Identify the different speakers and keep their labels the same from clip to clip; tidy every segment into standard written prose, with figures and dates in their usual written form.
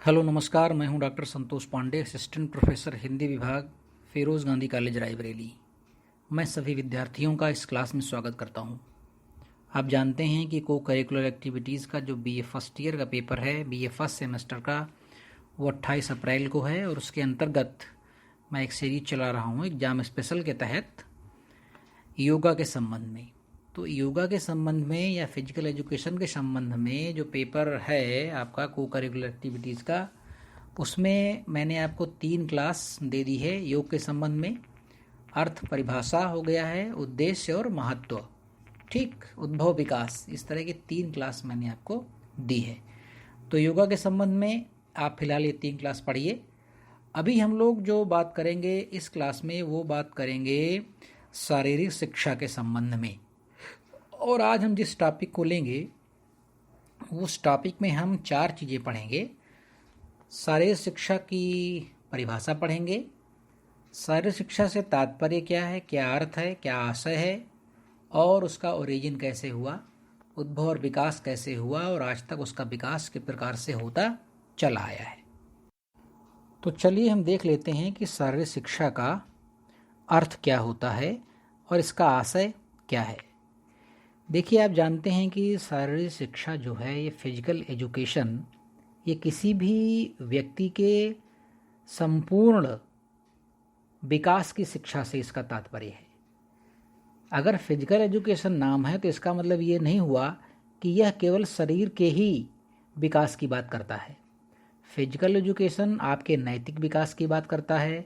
Speaker 1: Hello नमस्कार, मैं हूं doctor Santosh Pandey, assistant professor Hindi विभाग, फिरोज़ गांधी कॉलेज रायबरेली। मैं सभी विद्यार्थियों का इस क्लास में स्वागत करता हूं। आप जानते हैं कि को करिकुलर एक्टिविटीज़ का जो बीए फर्स्ट ईयर का पेपर है, बीए फर्स्ट सेमेस्टर का, वो 28 अप्रैल को है और उसके अंतर्गत मैं एक सीरीज चला रहा हूँ एग्ज़ाम स्पेशल के तहत योगा के संबंध में। तो योगा के संबंध में या फिजिकल एजुकेशन के संबंध में जो पेपर है आपका को करिकुलर एक्टिविटीज़ का, उसमें मैंने आपको 3 क्लास दे दी है योग के संबंध में। अर्थ, परिभाषा हो गया है, उद्देश्य और महत्व, ठीक, उद्भव, विकास, इस तरह की 3 क्लास मैंने आपको दी है। तो योगा के संबंध में आप फिलहाल ये 3 क्लास पढ़िए। अभी हम लोग जो बात करेंगे इस क्लास में वो बात करेंगे शारीरिक शिक्षा के संबंध में। और आज हम जिस टॉपिक को लेंगे उस टॉपिक में हम 4 चीज़ें पढ़ेंगे। शारीरिक शिक्षा की परिभाषा पढ़ेंगे, शारीरिक शिक्षा से तात्पर्य क्या है, क्या अर्थ है, क्या आशय है और उसका ओरिजिन कैसे हुआ, उद्भव और विकास कैसे हुआ और आज तक उसका विकास किस प्रकार से होता चला आया है। तो चलिए हम देख लेते हैं कि शारीरिक शिक्षा का अर्थ क्या होता है और इसका आशय क्या है। देखिए, आप जानते हैं कि शारीरिक शिक्षा जो है ये फिजिकल एजुकेशन, ये किसी भी व्यक्ति के संपूर्ण विकास की शिक्षा से इसका तात्पर्य है। अगर फिजिकल एजुकेशन नाम है तो इसका मतलब ये नहीं हुआ कि यह केवल शरीर के ही विकास की बात करता है। फिजिकल एजुकेशन आपके नैतिक विकास की बात करता है,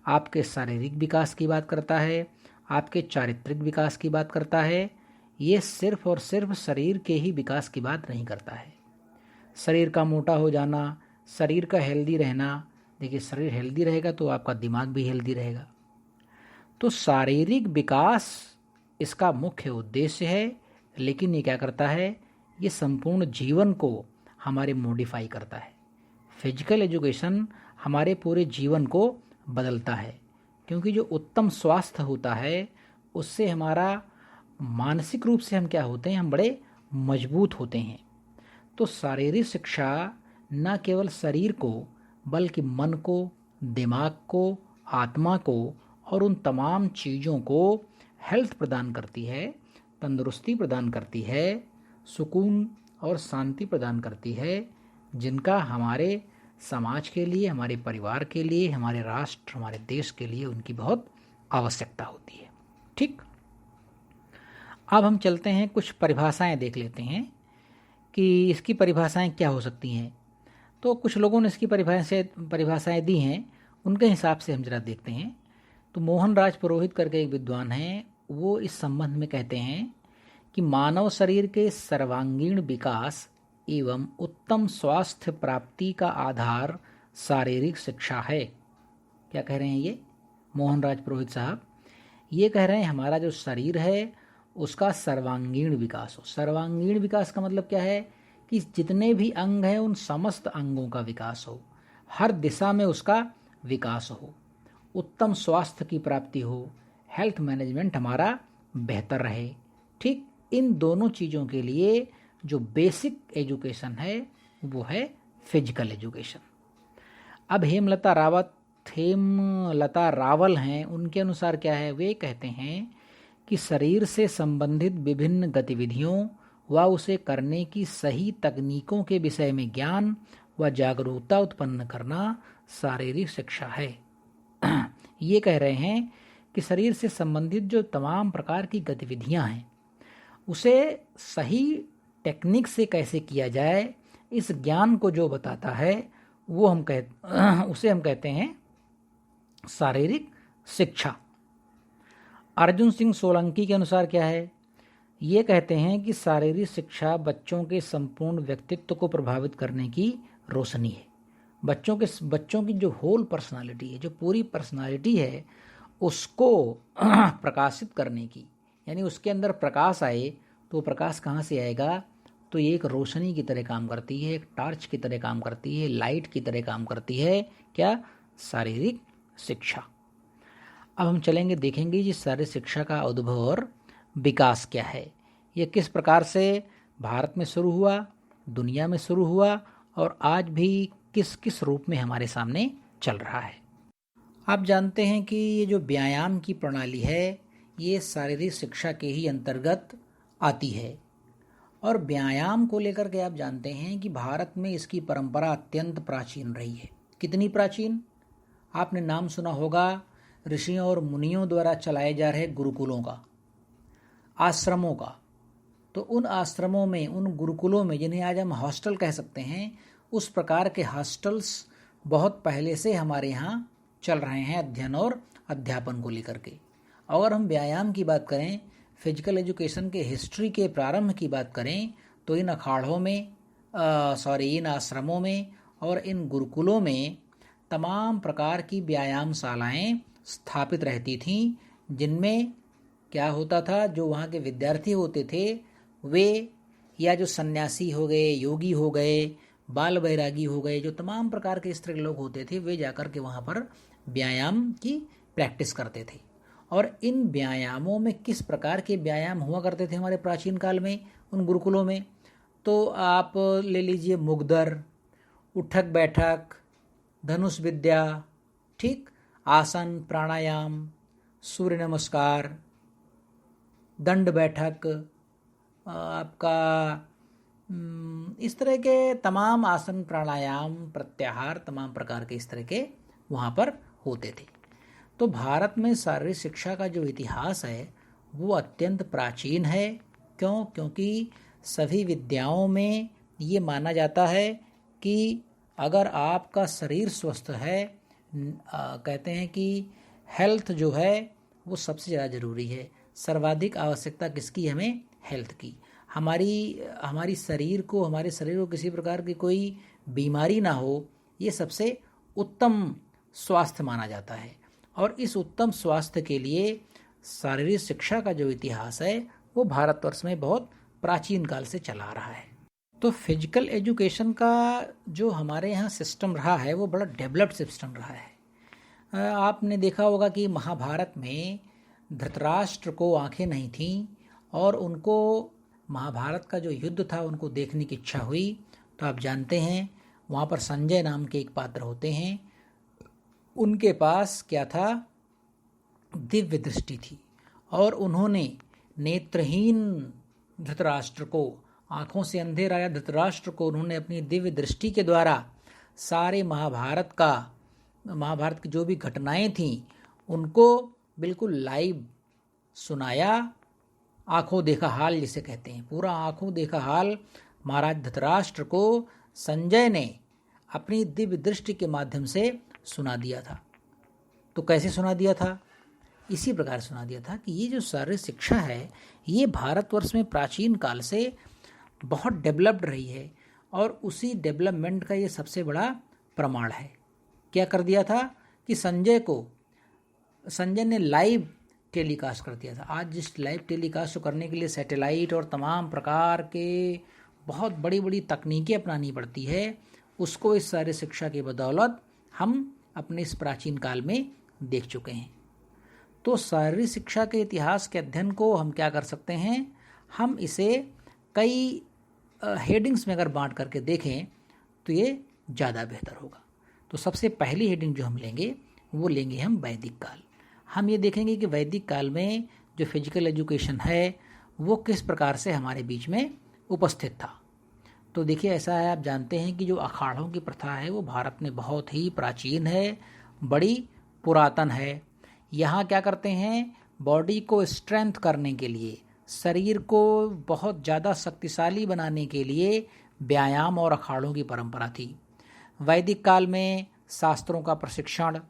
Speaker 1: आपके शारीरिक विकास की बात करता है, आपके चारित्रिक विकास की बात करता है। ये सिर्फ और सिर्फ शरीर के ही विकास की बात नहीं करता है। शरीर का मोटा हो जाना, शरीर का हेल्दी रहना, देखिए शरीर हेल्दी रहेगा तो आपका दिमाग भी हेल्दी रहेगा। तो शारीरिक विकास इसका मुख्य उद्देश्य है, लेकिन ये क्या करता है, ये संपूर्ण जीवन को हमारे मॉडिफाई करता है। फिजिकल एजुकेशन हमारे पूरे जीवन को बदलता है, क्योंकि जो उत्तम स्वास्थ्य होता है उससे हमारा मानसिक रूप से हम क्या होते हैं, हम बड़े मजबूत होते हैं। तो शारीरिक शिक्षा न केवल शरीर को बल्कि मन को, दिमाग को, आत्मा को और उन तमाम चीज़ों को हेल्थ प्रदान करती है, तंदुरुस्ती प्रदान करती है, सुकून और शांति प्रदान करती है, जिनका हमारे समाज के लिए, हमारे परिवार के लिए, हमारे राष्ट्र, हमारे देश के लिए उनकी बहुत आवश्यकता होती है। ठीक, अब हम चलते हैं, कुछ परिभाषाएं देख लेते हैं कि इसकी परिभाषाएं क्या हो सकती हैं। तो कुछ लोगों ने इसकी परिभाषाएं दी हैं, उनके हिसाब से हम जरा देखते हैं। तो मोहन राज पुरोहित करके एक विद्वान हैं, वो इस संबंध में कहते हैं कि मानव शरीर के सर्वांगीण विकास एवं उत्तम स्वास्थ्य प्राप्ति का आधार शारीरिक शिक्षा है। क्या कह रहे हैं ये मोहन राज पुरोहित साहब? ये कह रहे हैं हमारा जो शरीर है उसका सर्वांगीण विकास हो। सर्वांगीण विकास का मतलब क्या है कि जितने भी अंग हैं उन समस्त अंगों का विकास हो, हर दिशा में उसका विकास हो, उत्तम स्वास्थ्य की प्राप्ति हो, हेल्थ मैनेजमेंट हमारा बेहतर रहे। ठीक, इन दोनों चीज़ों के लिए जो बेसिक एजुकेशन है वो है फिजिकल एजुकेशन। अब हेमलता रावल हैं, उनके अनुसार क्या है, वे कहते हैं कि शरीर से संबंधित विभिन्न गतिविधियों व उसे करने की सही तकनीकों के विषय में ज्ञान व जागरूकता उत्पन्न करना शारीरिक शिक्षा है। ये कह रहे हैं कि शरीर से संबंधित जो तमाम प्रकार की गतिविधियां हैं उसे सही टेक्निक से कैसे किया जाए, इस ज्ञान को जो बताता है वो उसे हम कहते हैं शारीरिक शिक्षा। अर्जुन सिंह सोलंकी के अनुसार क्या है, ये कहते हैं कि शारीरिक शिक्षा बच्चों के संपूर्ण व्यक्तित्व को प्रभावित करने की रोशनी है। बच्चों की जो होल पर्सनालिटी है, जो पूरी पर्सनालिटी है, उसको प्रकाशित करने की, यानी उसके अंदर प्रकाश आए। तो प्रकाश कहाँ से आएगा, तो ये एक रोशनी की तरह काम करती है, एक टॉर्च की तरह काम करती है, लाइट की तरह काम करती है। क्या? शारीरिक शिक्षा। अब हम चलेंगे, देखेंगे जी शारीरिक शिक्षा का उद्भव और विकास क्या है, ये किस प्रकार से भारत में शुरू हुआ, दुनिया में शुरू हुआ और आज भी किस किस रूप में हमारे सामने चल रहा है। आप जानते हैं कि ये जो व्यायाम की प्रणाली है ये शारीरिक शिक्षा के ही अंतर्गत आती है। और व्यायाम को लेकर के आप जानते हैं कि भारत में इसकी परंपरा अत्यंत प्राचीन रही है। कितनी प्राचीन? आपने नाम सुना होगा ऋषियों और मुनियों द्वारा चलाए जा रहे गुरुकुलों का, आश्रमों का। तो उन आश्रमों में, उन गुरुकुलों में, जिन्हें आज हम हॉस्टल कह सकते हैं, उस प्रकार के हॉस्टल्स बहुत पहले से हमारे यहाँ चल रहे हैं अध्ययन और अध्यापन को लेकर के। अगर हम व्यायाम की बात करें, फिजिकल एजुकेशन के हिस्ट्री के प्रारंभ की बात करें, तो इन अखाड़ों में इन आश्रमों में और इन गुरुकुलों में तमाम प्रकार की व्यायामशालाएं स्थापित रहती थीं, जिनमें क्या होता था, जो वहाँ के विद्यार्थी होते थे वे, या जो सन्यासी हो गए, योगी हो गए, बाल बैरागी हो गए, जो तमाम प्रकार के इस तरह के लोग होते थे, वे जाकर के वहाँ पर व्यायाम की प्रैक्टिस करते थे। और इन व्यायामों में किस प्रकार के व्यायाम हुआ करते थे हमारे प्राचीन काल में उन गुरुकुलों में? तो आप ले लीजिए मुगदर, उठक बैठक, धनुष विद्या, ठीक, आसन, प्राणायाम, सूर्य नमस्कार, दंड बैठक, आपका इस तरह के तमाम आसन, प्राणायाम, प्रत्याहार, तमाम प्रकार के इस तरह के वहाँ पर होते थे। तो भारत में शारीरिक शिक्षा का जो इतिहास है वो अत्यंत प्राचीन है। क्यों? क्योंकि सभी विद्याओं में ये माना जाता है कि अगर आपका शरीर स्वस्थ है, कहते हैं कि हेल्थ जो है वो सबसे ज़्यादा ज़रूरी है। सर्वाधिक आवश्यकता किसकी? हमें हेल्थ की। हमारे शरीर को किसी प्रकार की कोई बीमारी ना हो, ये सबसे उत्तम स्वास्थ्य माना जाता है। और इस उत्तम स्वास्थ्य के लिए शारीरिक शिक्षा का जो इतिहास है वो भारतवर्ष में बहुत प्राचीन काल से चला आ रहा है। तो फिजिकल एजुकेशन का जो हमारे यहाँ सिस्टम रहा है वो बड़ा डेवलप्ड सिस्टम रहा है। आपने देखा होगा कि महाभारत में धृतराष्ट्र को आंखें नहीं थीं और उनको महाभारत का जो युद्ध था उनको देखने की इच्छा हुई। तो आप जानते हैं वहाँ पर संजय नाम के एक पात्र होते हैं, उनके पास क्या था? दिव्य दृष्टि थी। और उन्होंने नेत्रहीन धृतराष्ट्र को, आंखों से अंधे राजा धृतराष्ट्र को, उन्होंने अपनी दिव्य दृष्टि के द्वारा सारे महाभारत की जो भी घटनाएं थीं उनको बिल्कुल लाइव सुनाया। आंखों देखा हाल जिसे कहते हैं, पूरा आंखों देखा हाल महाराज धृतराष्ट्र को संजय ने अपनी दिव्य दृष्टि के माध्यम से सुना दिया था। तो कैसे सुना दिया था? इसी प्रकार सुना दिया था कि ये जो शारीरिक शिक्षा है ये भारतवर्ष में प्राचीन काल से बहुत डेवलप्ड रही है और उसी डेवलपमेंट का ये सबसे बड़ा प्रमाण है। क्या कर दिया था कि संजय ने लाइव टेलीकास्ट कर दिया था। आज जिस लाइव टेलीकास्ट करने के लिए सैटेलाइट और तमाम प्रकार के बहुत बड़ी बड़ी तकनीकें अपनानी पड़ती है, उसको इस शारीरिक शिक्षा की बदौलत हम अपने इस प्राचीन काल में देख चुके हैं। तो शारीरिक शिक्षा के इतिहास के अध्ययन को हम क्या कर सकते हैं? हम इसे कई हेडिंग्स में अगर बांट करके देखें तो ये ज़्यादा बेहतर होगा। तो सबसे पहली हेडिंग जो हम लेंगे वो लेंगे हम वैदिक काल। हम ये देखेंगे कि वैदिक काल में जो फिजिकल एजुकेशन है वो किस प्रकार से हमारे बीच में उपस्थित था। तो देखिए ऐसा है, आप जानते हैं कि जो अखाड़ों की प्रथा है वो भारत में बहुत ही प्राचीन है, बड़ी पुरातन है। यहाँ क्या करते हैं? बॉडी को स्ट्रेंथ करने के लिए, शरीर को बहुत ज़्यादा शक्तिशाली बनाने के लिए व्यायाम और अखाड़ों की परंपरा थी। वैदिक काल में शास्त्रों का प्रशिक्षण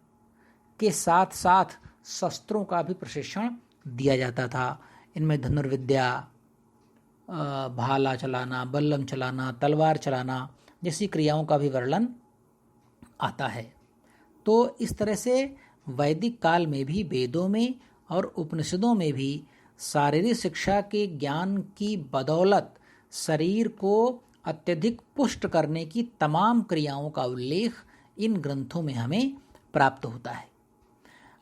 Speaker 1: के साथ साथ शस्त्रों का भी प्रशिक्षण दिया जाता था। इनमें धनुर्विद्या, भाला चलाना, बल्लम चलाना, तलवार चलाना जैसी क्रियाओं का भी वर्णन आता है। तो इस तरह से वैदिक काल में भी वेदों में और उपनिषदों में भी शारीरिक शिक्षा के ज्ञान की बदौलत शरीर को अत्यधिक पुष्ट करने की तमाम क्रियाओं का उल्लेख इन ग्रंथों में हमें प्राप्त होता है।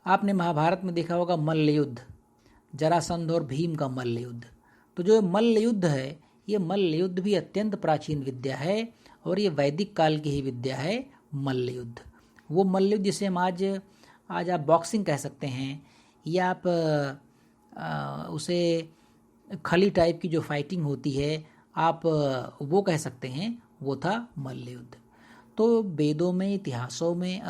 Speaker 1: आपने महाभारत में देखा होगा मल्ल युद्ध, जरासंध और भीम का मल्ल युद्ध। तो जो मल्ल युद्ध है, ये मल्ल युद्ध भी अत्यंत प्राचीन विद्या है और ये वैदिक काल की ही विद्या है मल्ल युद्ध। वो मल्ल युद्ध जिसे हम आज आप बॉक्सिंग कह सकते हैं, या आप उसे खली टाइप की जो फाइटिंग होती है आप वो कह सकते हैं, वो था मल्ल युद्ध। तो वेदों में, इतिहासों में,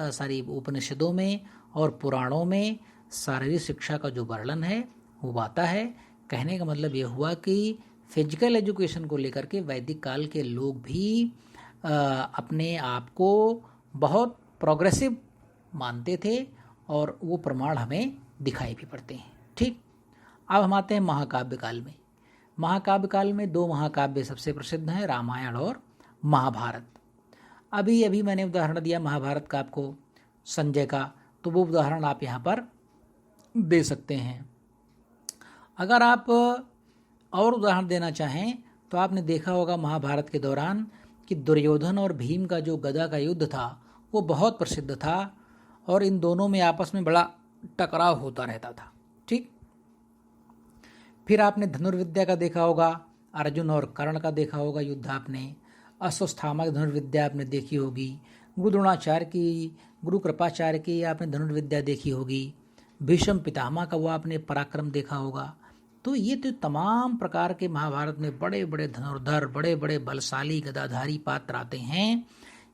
Speaker 1: उपनिषदों में और पुराणों में शारीरिक शिक्षा का जो वर्णन है वो आता है। कहने का मतलब ये हुआ कि फिजिकल एजुकेशन को लेकर के वैदिक काल के लोग भी अपने आप को बहुत प्रोग्रेसिव मानते थे और वो प्रमाण हमें दिखाई भी पड़ते हैं। ठीक, अब हम आते हैं महाकाव्य काल में। महाकाव्य काल में दो महाकाव्य सबसे प्रसिद्ध हैं, रामायण और महाभारत। अभी मैंने उदाहरण दिया महाभारत का आपको, संजय का, तो वो उदाहरण आप यहाँ पर दे सकते हैं। अगर आप और उदाहरण देना चाहें तो आपने देखा होगा महाभारत के दौरान कि दुर्योधन और भीम का जो गदा का युद्ध था वो बहुत प्रसिद्ध था और इन दोनों में आपस में बड़ा टकराव होता रहता था। ठीक, फिर आपने धनुर्विद्या का देखा होगा, अर्जुन और कर्ण का देखा होगा युद्ध आपने, अश्वत्थामा की धनुर्विद्या आपने देखी होगी, गुरु द्रोणाचार्य की, गुरु कृपाचार्य की आपने धनुर्विद्या देखी होगी, भीष्म पितामह का वो आपने पराक्रम देखा होगा। तो ये तो तमाम प्रकार के महाभारत में बड़े बड़े धनुर्धर, बड़े बड़े बलशाली गदाधारी पात्र आते हैं।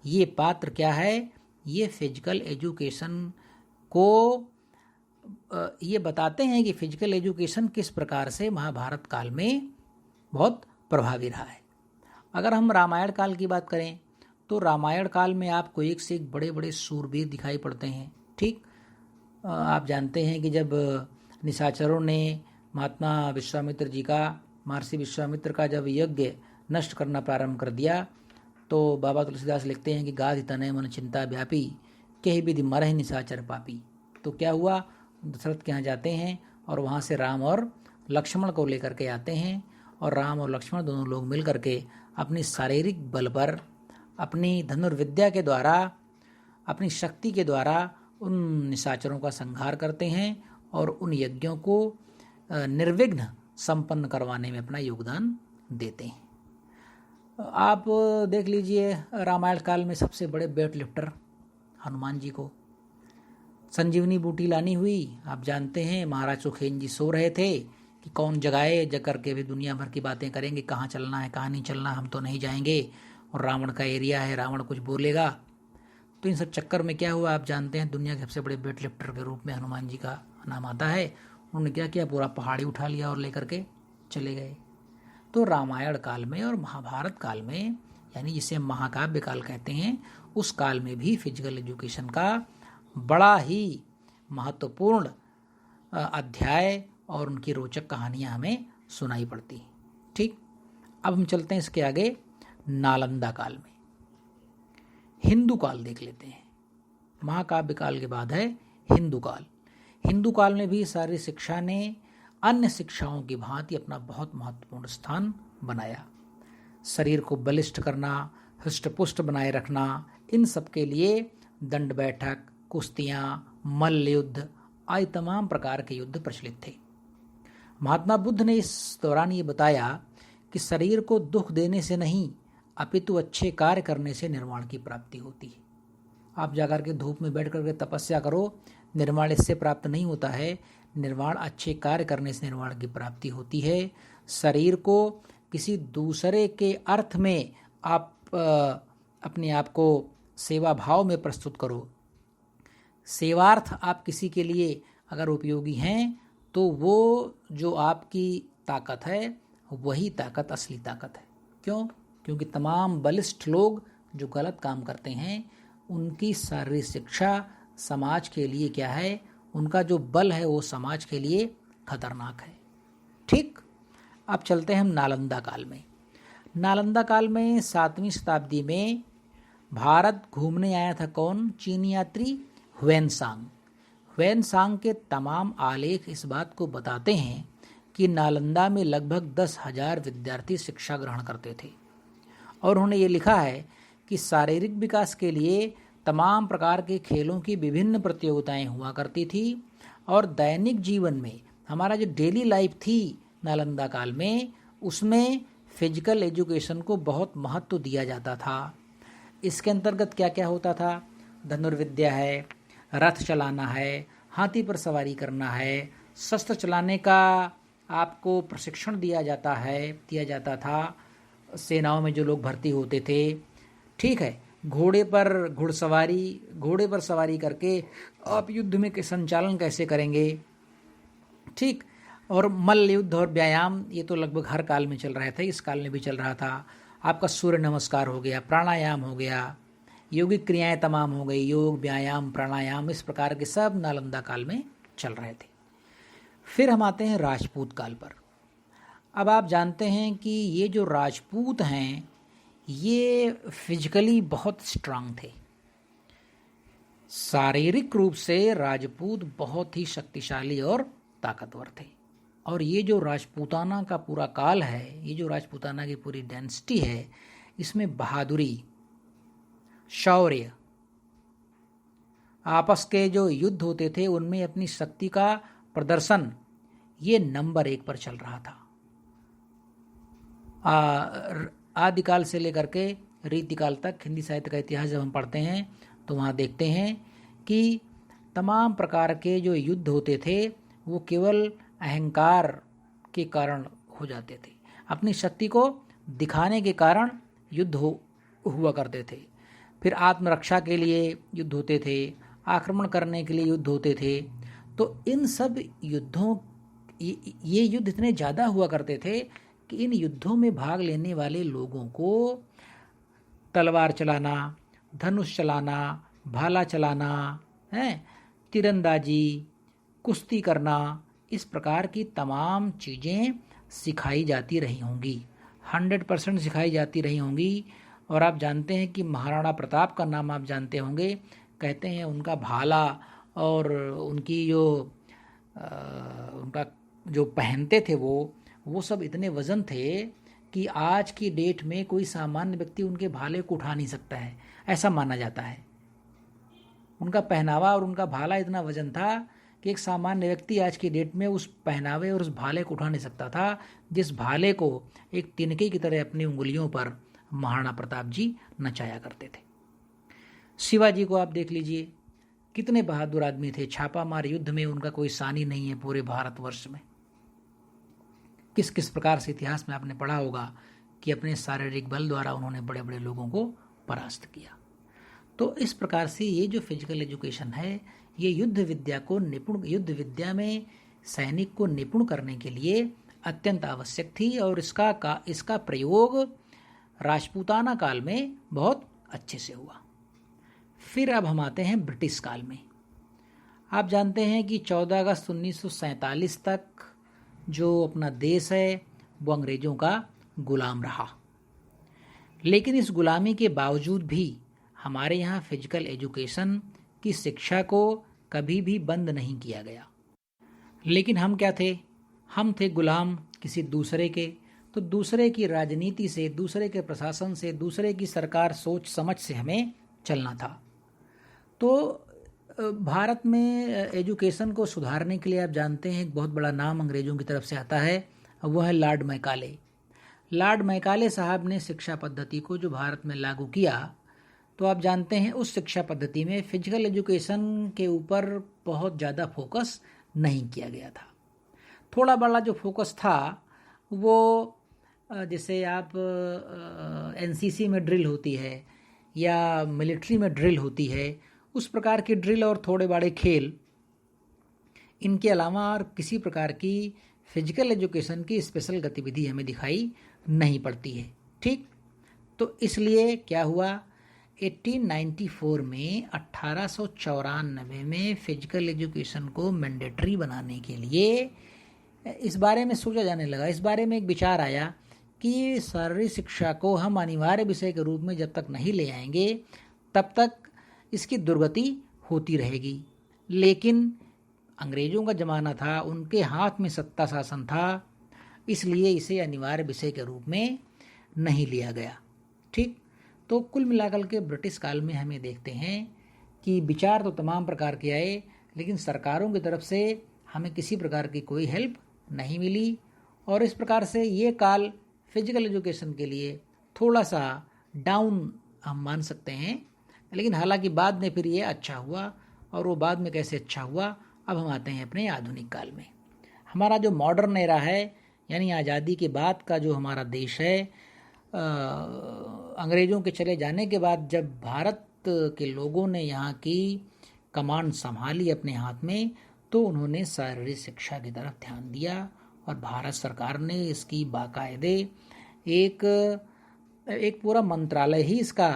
Speaker 1: ये पात्र क्या है, ये फिजिकल एजुकेशन को ये बताते हैं कि फिजिकल एजुकेशन किस प्रकार से महाभारत काल में बहुत प्रभावी रहा है। अगर हम रामायण काल की बात करें तो रामायण काल में आपको एक से एक बड़े बड़े सूरवीर दिखाई पड़ते हैं। ठीक, आप जानते हैं कि जब निशाचरों ने महात्मा विश्वामित्र जी का, महर्षि विश्वामित्र का जब यज्ञ नष्ट करना प्रारंभ कर दिया तो बाबा तुलसीदास लिखते हैं कि गाधि तनय मन चिंता व्यापी, कही विधि मरहि निशाचर पापी। तो क्या हुआ, दशरथ के यहाँ जाते हैं और वहाँ से राम और लक्ष्मण को लेकर के आते हैं और राम और लक्ष्मण दोनों लोग मिल करके अपनी शारीरिक बल पर, अपनी धनुर्विद्या के द्वारा, अपनी शक्ति के द्वारा उन निशाचरों का संहार करते हैं और उन यज्ञों को निर्विघ्न संपन्न करवाने में अपना योगदान देते हैं। आप देख लीजिए रामायण काल में सबसे बड़े वेट लिफ्टर हनुमान जी को संजीवनी बूटी लानी हुई। आप जानते हैं महाराज सुखेन जी सो रहे थे कि कौन जगाए, जग करके भी दुनिया भर की बातें करेंगे, कहाँ चलना है कहाँ नहीं चलना, हम तो नहीं जाएंगे और रावण का एरिया है, रावण कुछ बोलेगा। तो इन सब चक्कर में क्या हुआ, आप जानते हैं दुनिया के सबसे बड़े वेट लिफ्टर के रूप में हनुमान जी का नाम आता है। उन्होंने क्या किया, पूरा पहाड़ी उठा लिया और लेकर के चले गए। तो रामायण काल में और महाभारत काल में, यानी जिसे हम महाकाव्य काल कहते हैं, उस काल में भी फिजिकल एजुकेशन का बड़ा ही महत्वपूर्ण अध्याय और उनकी रोचक कहानियां हमें सुनाई पड़ती हैं। ठीक, अब हम चलते हैं इसके आगे नालंदा काल में। हिंदू काल देख लेते हैं। महाकाव्य काल के बाद है हिंदू काल। हिंदू काल में भी शारीरिक शिक्षा ने अन्य शिक्षाओं की भांति अपना बहुत महत्वपूर्ण स्थान बनाया। शरीर को बलिष्ठ करना, हृष्टपुष्ट बनाए रखना, इन सब के लिए दंड बैठक, कुश्तियाँ, मल्ल युद्ध आदि तमाम प्रकार के युद्ध प्रचलित थे। महात्मा बुद्ध ने इस दौरान ये बताया कि शरीर को दुख देने से नहीं अपितु अच्छे कार्य करने से निर्वाण की प्राप्ति होती है। आप जाकर के धूप में बैठ करके तपस्या करो, निर्वाण इससे प्राप्त नहीं होता है। निर्वाण अच्छे कार्य करने से निर्वाण की प्राप्ति होती है। शरीर को किसी दूसरे के अर्थ में आप अपने आप को सेवा भाव में प्रस्तुत करो। सेवार्थ आप किसी के लिए अगर उपयोगी हैं तो वो जो आपकी ताकत है वही ताकत असली ताकत है। क्यों? क्योंकि तमाम बलिष्ठ लोग जो गलत काम करते हैं उनकी शारीरिक शिक्षा समाज के लिए क्या है, उनका जो बल है वो समाज के लिए खतरनाक है। ठीक, अब चलते हैं हम नालंदा काल में। नालंदा काल में 7वीं शताब्दी में भारत घूमने आया था कौन? चीनी यात्री ह्वेनसांग। ह्वेनसांग के तमाम आलेख इस बात को बताते हैं कि नालंदा में लगभग 10,000 विद्यार्थी शिक्षा ग्रहण करते थे और उन्होंने ये लिखा है कि शारीरिक विकास के लिए तमाम प्रकार के खेलों की विभिन्न प्रतियोगिताएं हुआ करती थी और दैनिक जीवन में हमारा जो डेली लाइफ थी नालंदा काल में, उसमें फिजिकल एजुकेशन को बहुत महत्व दिया जाता था। इसके अंतर्गत क्या क्या होता था? धनुर्विद्या है, रथ चलाना है, हाथी पर सवारी करना है, शस्त्र चलाने का आपको प्रशिक्षण दिया जाता था सेनाओं में जो लोग भर्ती होते थे। ठीक है, घोड़े पर सवारी करके आप युद्ध में के संचालन कैसे करेंगे। ठीक, और मल्ल युद्ध और व्यायाम ये तो लगभग हर काल में चल रहा था, इस काल में भी चल रहा था। आपका सूर्य नमस्कार हो गया, प्राणायाम हो गया, योगिक क्रियाएं तमाम हो गई, योग व्यायाम प्राणायाम, इस प्रकार के सब नालंदा काल में चल रहे थे। फिर हम आते हैं राजपूत काल पर। अब आप जानते हैं कि ये जो राजपूत हैं ये फिजिकली बहुत स्ट्रांग थे। शारीरिक रूप से राजपूत बहुत ही शक्तिशाली और ताकतवर थे। और ये जो राजपूताना का पूरा काल है, ये जो राजपूताना की पूरी डायनेस्टी है, इसमें बहादुरी, शौर्य, आपस के जो युद्ध होते थे उनमें अपनी शक्ति का प्रदर्शन, ये नंबर 1 पर चल रहा था। आदिकाल से लेकर के रीतिकाल तक हिंदी साहित्य का इतिहास जब हम पढ़ते हैं तो वहाँ देखते हैं कि तमाम प्रकार के जो युद्ध होते थे वो केवल अहंकार के कारण हो जाते थे, अपनी शक्ति को दिखाने के कारण युद्ध हुआ करते थे। फिर आत्मरक्षा के लिए युद्ध होते थे, आक्रमण करने के लिए युद्ध होते थे। तो इन सब युद्धों, ये युद्ध इतने ज़्यादा हुआ करते थे कि इन युद्धों में भाग लेने वाले लोगों को तलवार चलाना, धनुष चलाना, भाला चलाना है, तीरंदाजी, कुश्ती करना, इस प्रकार की तमाम चीज़ें सिखाई जाती रही होंगी, 100% सिखाई जाती रही होंगी। और आप जानते हैं कि महाराणा प्रताप का नाम आप जानते होंगे। कहते हैं उनका भाला और उनकी उनका जो पहनते थे वो सब इतने वज़न थे कि आज की डेट में कोई सामान्य व्यक्ति उनके भाले को उठा नहीं सकता है, ऐसा माना जाता है। उनका पहनावा और उनका भाला इतना वजन था कि एक सामान्य व्यक्ति आज की डेट में उस पहनावे और उस भाले को उठा नहीं सकता था, जिस भाले को एक तिनके की तरह अपनी उंगलियों पर महाराणा प्रताप जी नचाया करते थे। शिवाजी को आप देख लीजिए, कितने बहादुर आदमी थे। छापामार युद्ध में उनका कोई सानी नहीं है पूरे भारतवर्ष में। किस किस प्रकार से इतिहास में आपने पढ़ा होगा कि अपने शारीरिक बल द्वारा उन्होंने बड़े बड़े लोगों को परास्त किया। तो इस प्रकार से ये जो फिजिकल एजुकेशन है, ये युद्ध विद्या में सैनिक को निपुण करने के लिए अत्यंत आवश्यक थी। और इसका प्रयोग राजपूताना काल में बहुत अच्छे से हुआ। फिर अब हम आते हैं ब्रिटिश काल में। आप जानते हैं कि 14 अगस्त 1947 तक जो अपना देश है वो अंग्रेज़ों का गुलाम रहा। लेकिन इस गुलामी के बावजूद भी हमारे यहाँ फिजिकल एजुकेशन की शिक्षा को कभी भी बंद नहीं किया गया। लेकिन हम क्या थे? हम थे गुलाम किसी दूसरे के। तो दूसरे की राजनीति से, दूसरे के प्रशासन से, दूसरे की सरकार सोच समझ से हमें चलना था। तो भारत में एजुकेशन को सुधारने के लिए आप जानते हैं एक बहुत बड़ा नाम अंग्रेज़ों की तरफ से आता है, वह है लॉर्ड मैकाले। लॉर्ड मैकाले साहब ने शिक्षा पद्धति को जो भारत में लागू किया, तो आप जानते हैं उस शिक्षा पद्धति में फिजिकल एजुकेशन के ऊपर बहुत ज़्यादा फोकस नहीं किया गया था। थोड़ा बड़ा जो फोकस था वो जैसे आप एनसीसी में ड्रिल होती है या मिलिट्री में ड्रिल होती है, उस प्रकार की ड्रिल और थोड़े बड़े खेल, इनके अलावा और किसी प्रकार की फिजिकल एजुकेशन की स्पेशल गतिविधि हमें दिखाई नहीं पड़ती है। ठीक, तो इसलिए क्या हुआ, 1894 में 1894 में फिजिकल एजुकेशन को मैंडेटरी बनाने के लिए इस बारे में सोचा जाने लगा। इस बारे में एक विचार आया कि शारीरिक शिक्षा को हम अनिवार्य विषय के रूप में जब तक नहीं ले आएंगे तब तक इसकी दुर्गति होती रहेगी। लेकिन अंग्रेज़ों का ज़माना था, उनके हाथ में सत्ता शासन था, इसलिए इसे अनिवार्य विषय के रूप में नहीं लिया गया। ठीक, तो कुल मिलाकर के ब्रिटिश काल में हमें देखते हैं कि विचार तो तमाम प्रकार के आए, लेकिन सरकारों की तरफ से हमें किसी प्रकार की कोई हेल्प नहीं मिली। और इस प्रकार से ये काल फिजिकल एजुकेशन के लिए थोड़ा सा डाउन हम मान सकते हैं। लेकिन हालांकि बाद में फिर ये अच्छा हुआ, और वो बाद में कैसे अच्छा हुआ, अब हम आते हैं अपने आधुनिक काल में। हमारा जो मॉडर्न एरा है, यानी आज़ादी के बाद का जो हमारा देश है, अंग्रेज़ों के चले जाने के बाद जब भारत के लोगों ने यहाँ की कमांड संभाली अपने हाथ में, तो उन्होंने शारीरिक शिक्षा की तरफ ध्यान दिया, और भारत सरकार ने इसकी बाकायदे एक पूरा मंत्रालय ही इसका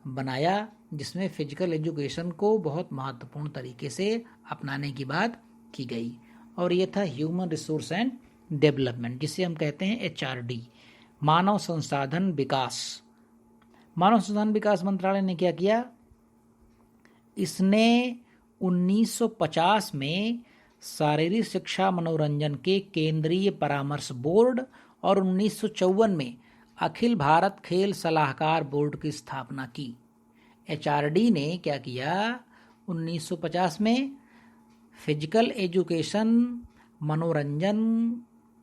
Speaker 1: बनाया, जिसमें फिजिकल एजुकेशन को बहुत महत्वपूर्ण तरीके से अपनाने की बात की गई। और ये था ह्यूमन रिसोर्स एंड डेवलपमेंट, जिसे हम कहते हैं HRD, मानव संसाधन विकास। मानव संसाधन विकास मंत्रालय ने क्या किया, इसने 1950 में शारीरिक शिक्षा मनोरंजन के केंद्रीय परामर्श बोर्ड और 1954 में अखिल भारत खेल सलाहकार बोर्ड की स्थापना की। HRD ने क्या किया, 1950 में फिजिकल एजुकेशन मनोरंजन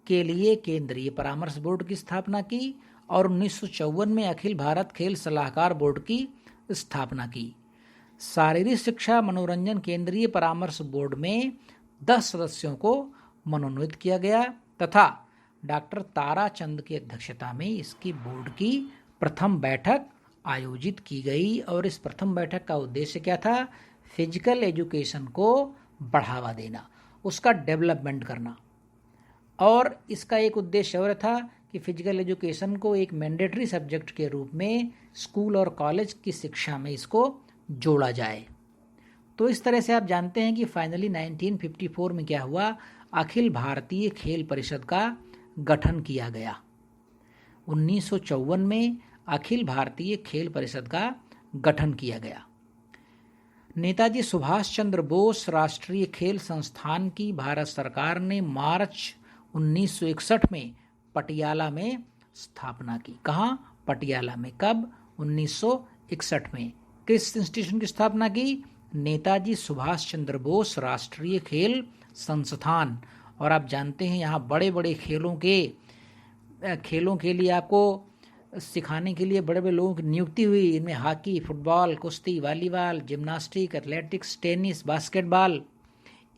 Speaker 1: के लिए केंद्रीय परामर्श बोर्ड की स्थापना की, और 1954 में अखिल भारत खेल सलाहकार बोर्ड की स्थापना की। शारीरिक शिक्षा मनोरंजन केंद्रीय परामर्श बोर्ड में 10 सदस्यों को मनोनीत किया गया, तथा डॉक्टर ताराचंद की अध्यक्षता में इसकी बोर्ड की प्रथम बैठक आयोजित की गई। और इस प्रथम बैठक का उद्देश्य क्या था, फिजिकल एजुकेशन को बढ़ावा देना, उसका डेवलपमेंट करना। और इसका एक उद्देश्य और था कि फिजिकल एजुकेशन को एक मैंडेटरी सब्जेक्ट के रूप में स्कूल और कॉलेज की शिक्षा में इसको जोड़ा जाए। तो इस तरह से आप जानते हैं कि फाइनली 1954 में क्या हुआ, अखिल भारतीय खेल परिषद का गठन किया गया। 1954 में अखिल भारतीय खेल परिषद का गठन किया गया। नेताजी सुभाष चंद्र बोस राष्ट्रीय खेल संस्थान की भारत सरकार ने मार्च 1961 में पटियाला में स्थापना की। कहाँ, पटियाला में। कब, 1961 में। किस इंस्टीट्यूशन की स्थापना की, नेताजी सुभाष चंद्र बोस राष्ट्रीय खेल संस्थान। और आप जानते हैं यहाँ बड़े बड़े खेलों के लिए आपको सिखाने के लिए बड़े बड़े लोगों की नियुक्ति हुई। इनमें हॉकी, फुटबॉल, कुश्ती, volleyball, gymnastic, athletics, tennis, basketball,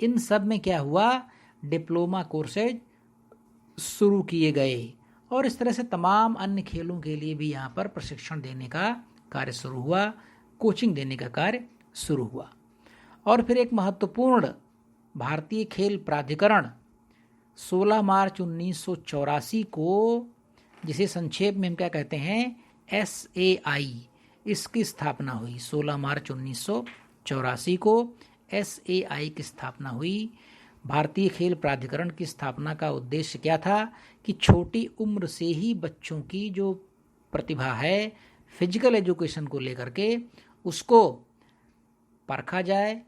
Speaker 1: इन सब में क्या हुआ, डिप्लोमा कोर्सेज शुरू किए गए। और इस तरह से तमाम अन्य खेलों के लिए भी यहाँ पर प्रशिक्षण देने का कार्य शुरू हुआ, कोचिंग देने का कार्य शुरू हुआ। और फिर एक महत्वपूर्ण भारतीय खेल प्राधिकरण 16 मार्च 1984 को, जिसे संक्षेप में हम क्या कहते हैं, SAI, इसकी स्थापना हुई। 16 मार्च 1984 को SAI की स्थापना हुई। भारतीय खेल प्राधिकरण की स्थापना का उद्देश्य क्या था कि छोटी उम्र से ही बच्चों की जो प्रतिभा है फिजिकल एजुकेशन को लेकर के, उसको परखा जाए,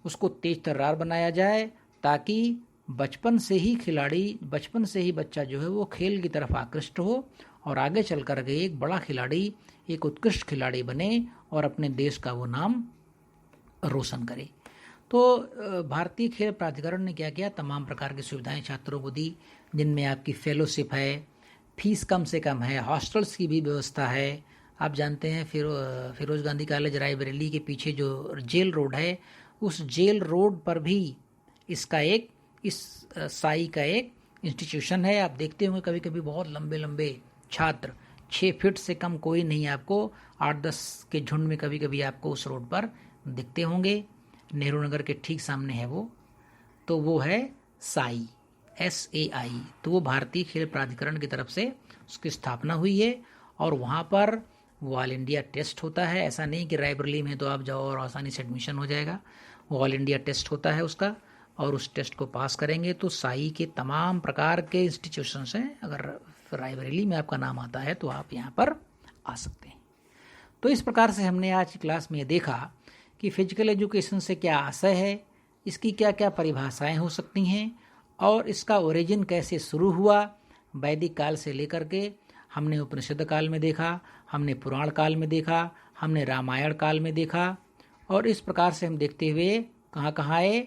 Speaker 1: उसको तेज तर्रार बनाया जाए, ताकि बचपन से ही बच्चा जो है वो खेल की तरफ आकृष्ट हो, और आगे चल कर के एक बड़ा खिलाड़ी, एक उत्कृष्ट खिलाड़ी बने, और अपने देश का वो नाम रोशन करे। तो भारतीय खेल प्राधिकरण ने क्या किया, तमाम प्रकार की सुविधाएं छात्रों को दी, जिनमें आपकी फेलोशिप है, फीस कम से कम है, हॉस्टल्स की भी व्यवस्था है। आप जानते हैं फिरोज गांधी कॉलेज रायबरेली के पीछे जो जेल रोड है, उस जेल रोड पर भी इस साई का एक इंस्टीट्यूशन है। आप देखते होंगे कभी कभी बहुत लंबे लंबे छात्र, 6 फीट से कम कोई नहीं, आपको 8-10 के झुंड में कभी कभी आपको उस रोड पर दिखते होंगे। नेहरू नगर के ठीक सामने है वो, तो वो है साई, SAI। तो वो भारतीय खेल प्राधिकरण की तरफ से उसकी स्थापना हुई है, और वहाँ पर ऑल इंडिया टेस्ट होता है। ऐसा नहीं कि रायबरेली में तो आप जाओ और आसानी से एडमिशन हो जाएगा, ऑल इंडिया टेस्ट होता है उसका, और उस टेस्ट को पास करेंगे तो साई के तमाम प्रकार के इंस्टीट्यूशंस हैं। अगर रायबरेली में आपका नाम आता है तो आप यहाँ पर आ सकते हैं। तो इस प्रकार से हमने आज की क्लास में देखा कि फिजिकल एजुकेशन से क्या आशय है, इसकी क्या क्या परिभाषाएं हो सकती हैं, और इसका ओरिजिन कैसे शुरू हुआ। वैदिक काल से लेकर के हमने उपनिषद काल में देखा, हमने पुराण काल में देखा, हमने रामायण काल में देखा, और इस प्रकार से हम देखते हुए कहाँ कहाँ आए,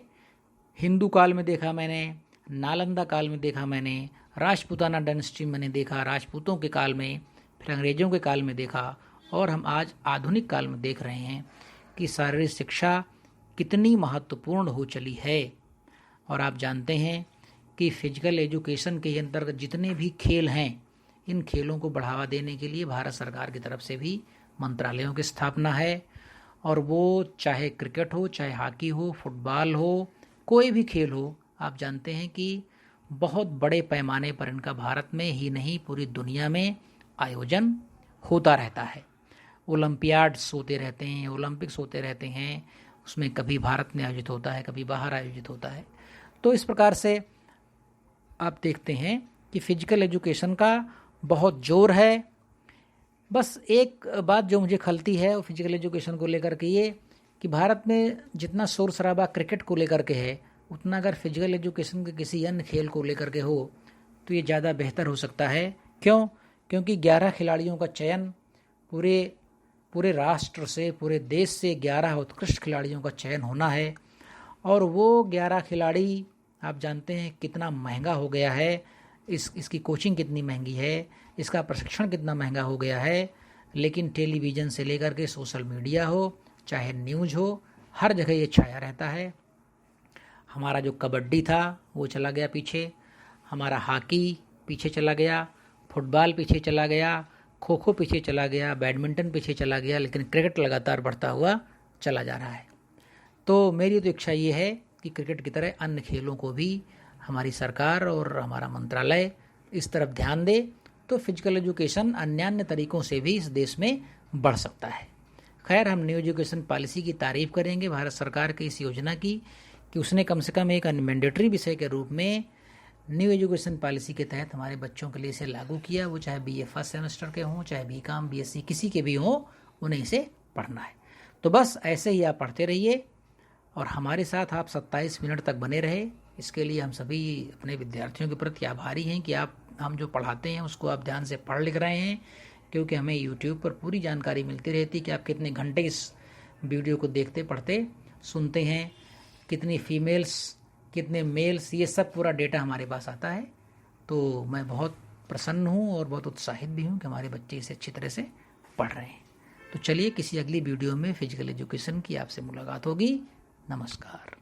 Speaker 1: हिंदू काल में देखा मैंने, नालंदा काल में देखा मैंने, राजपूताना डायनेस्टी मैंने देखा राजपूतों के काल में, फिर अंग्रेज़ों के काल में देखा, और हम आज आधुनिक काल में देख रहे हैं कि शारीरिक शिक्षा कितनी महत्वपूर्ण हो चली है। और आप जानते हैं कि फिजिकल एजुकेशन के अंतर्गत जितने भी खेल हैं, इन खेलों को बढ़ावा देने के लिए भारत सरकार की तरफ से भी मंत्रालयों की स्थापना है। और वो चाहे क्रिकेट हो, चाहे हॉकी हो, फुटबॉल हो, कोई भी खेल हो, आप जानते हैं कि बहुत बड़े पैमाने पर इनका भारत में ही नहीं पूरी दुनिया में आयोजन होता रहता है। ओलंपियाड्स होते रहते हैं, ओलंपिक्स होते रहते हैं, उसमें कभी भारत में आयोजित होता है, कभी बाहर आयोजित होता है। तो इस प्रकार से आप देखते हैं कि फिजिकल एजुकेशन का बहुत जोर है। बस एक बात जो मुझे खलती है वो फिजिकल एजुकेशन को लेकर के ये कि भारत में जितना शोर शराबा क्रिकेट को लेकर के है, उतना अगर फिजिकल एजुकेशन के किसी अन्य खेल को लेकर के हो तो ये ज़्यादा बेहतर हो सकता है। क्यों? क्योंकि 11 खिलाड़ियों का चयन पूरे राष्ट्र से, पूरे देश से 11 उत्कृष्ट खिलाड़ियों का चयन होना है। और वो 11 खिलाड़ी आप जानते हैं कितना महंगा हो गया है, इसकी कोचिंग कितनी महंगी है, इसका प्रशिक्षण कितना महंगा हो गया है। लेकिन टेलीविज़न से लेकर के सोशल मीडिया हो, चाहे न्यूज़ हो, हर जगह ये छाया रहता है। हमारा जो कबड्डी था वो चला गया पीछे, हमारा हॉकी पीछे चला गया, फुटबॉल पीछे चला गया, खो खो पीछे चला गया, बैडमिंटन पीछे चला गया, लेकिन क्रिकेट लगातार बढ़ता हुआ चला जा रहा है। तो मेरी तो इच्छा ये है कि क्रिकेट की तरह अन्य खेलों को भी हमारी सरकार और हमारा मंत्रालय इस तरफ ध्यान दे, तो फिजिकल एजुकेशन अन्य तरीकों से भी इस देश में बढ़ सकता है। खैर, हम न्यू एजुकेशन पॉलिसी की तारीफ करेंगे भारत सरकार की इस योजना की कि उसने कम से कम एक मैंडेटरी विषय के रूप में न्यू एजुकेशन पॉलिसी के तहत हमारे बच्चों के लिए इसे लागू किया। वो चाहे BA फर्स्ट सेमेस्टर के हों, चाहे BCom BSc किसी के भी हों, उन्हें इसे पढ़ना है। तो बस ऐसे ही आप पढ़ते रहिए और हमारे साथ आप 27 मिनट तक बने रहे। इसके लिए हम सभी अपने विद्यार्थियों के प्रति आभारी हैं कि हम जो पढ़ाते हैं उसको आप ध्यान से पढ़ लिख रहे हैं, क्योंकि हमें YouTube पर पूरी जानकारी मिलती रहती कि आप कितने घंटे इस वीडियो को देखते, पढ़ते, सुनते हैं, कितनी फीमेल्स, कितने मेल्स, ये सब पूरा डेटा हमारे पास आता है। तो मैं बहुत प्रसन्न हूँ और बहुत उत्साहित भी हूँ कि हमारे बच्चे इसे अच्छी तरह से पढ़ रहे हैं। तो चलिए, किसी अगली वीडियो में फिजिकल एजुकेशन की आपसे मुलाकात होगी। नमस्कार।